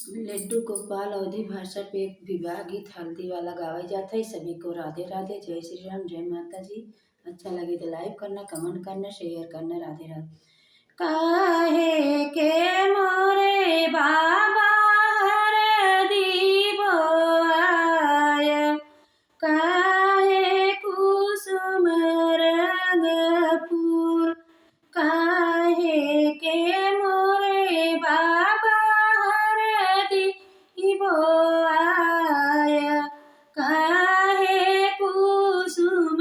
लड्डू गोपाल अवधि भाषा पे एक विवाह गीत हल्दी वाला गावा जाता है। सभी को राधे राधे, जय श्री राम, जय माता जी। अच्छा लगे तो लाइक करना, कमेंट करना, शेयर करना। राधे राधे। काहे के मोरे बाबा हरदी बोआय, काहे कुसुम रंग फूल, काहे के मोरे बाबा हरदी बोआय, काहे कुसुम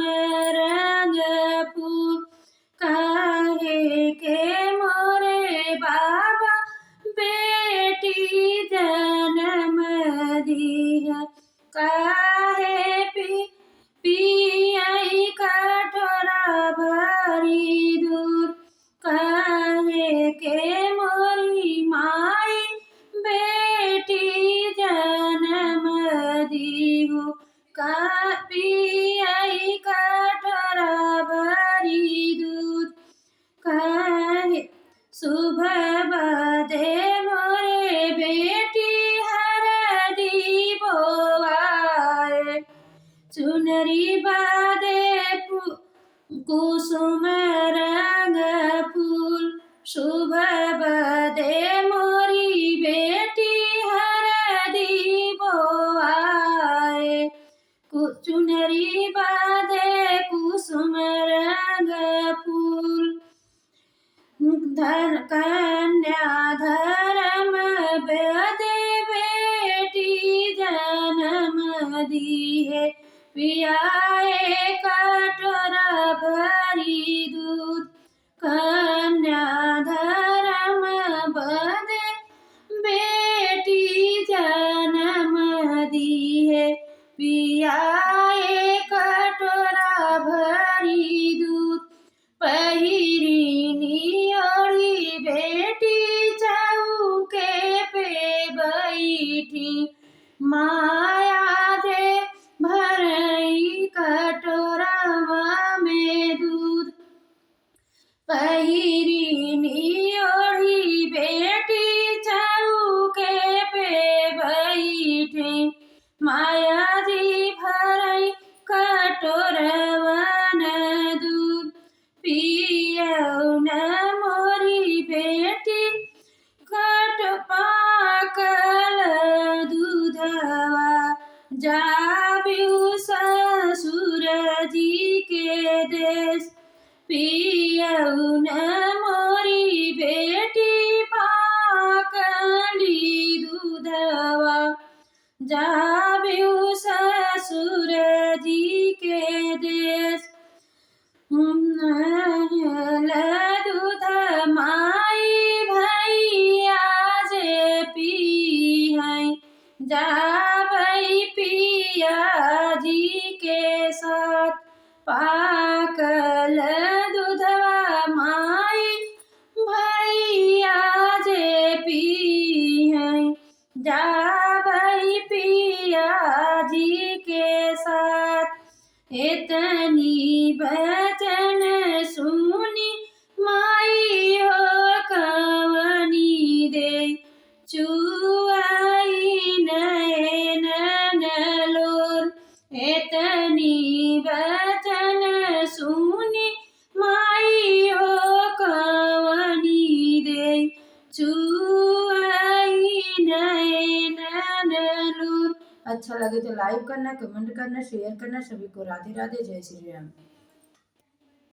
रंग फूल, काहे के मोरे बाबा बेटी जन्म दी है, काहे पियाई कटोरा भरी दूध, काहे के मोरी माई बेटी जन्म दी हो, का पियाई कटोरा भरी दूध, काहे सुबह बदे मोरे बेटी हरदी बोआए, चुनरी बादे कुसुम रंग फूल, सुबह बदे मोरी बेटी हरदी बोआए, चुनरी बादे कुसुम रंग फूल, कन्या धर्म बदे बेटी जन्म दी है, पियाए कटोरा भरी दूध, कन्या धर्म बदे बेटी जन्म दी है, पियाए कटोरा भरी दूध, पहिरी ओढ़ी बेटी चौके पे बैठी, माया जे भरई कटोरा में दूध, पहिरी ओढ़ी बेटी चौके पे बैठी, माया जी भरई कटोरवन दूध, पियौन मोरी बेटी कट पाकल दूधवा, जाबिउ ससुर जी के देश, पियौन मोरी बेटी पाकली दूधवा, जाबिउ ससुर जी के देश, दूध माई भैया जे पीहै, जाबै पिया जी के साथ, पाकल दूधवा माई भैया जे पीहै, जाबै पिया जी के साथ, इतनी बचन सुनी माई हो कवनी दे, चुआई नैन लोर, इतनी बचन सुनी माई हो कवनी दे, चुआई नैन लोर। अच्छा लगे तो लाइक करना, कमेंट करना, शेयर करना। सभी को राधे राधे, जय श्री राम।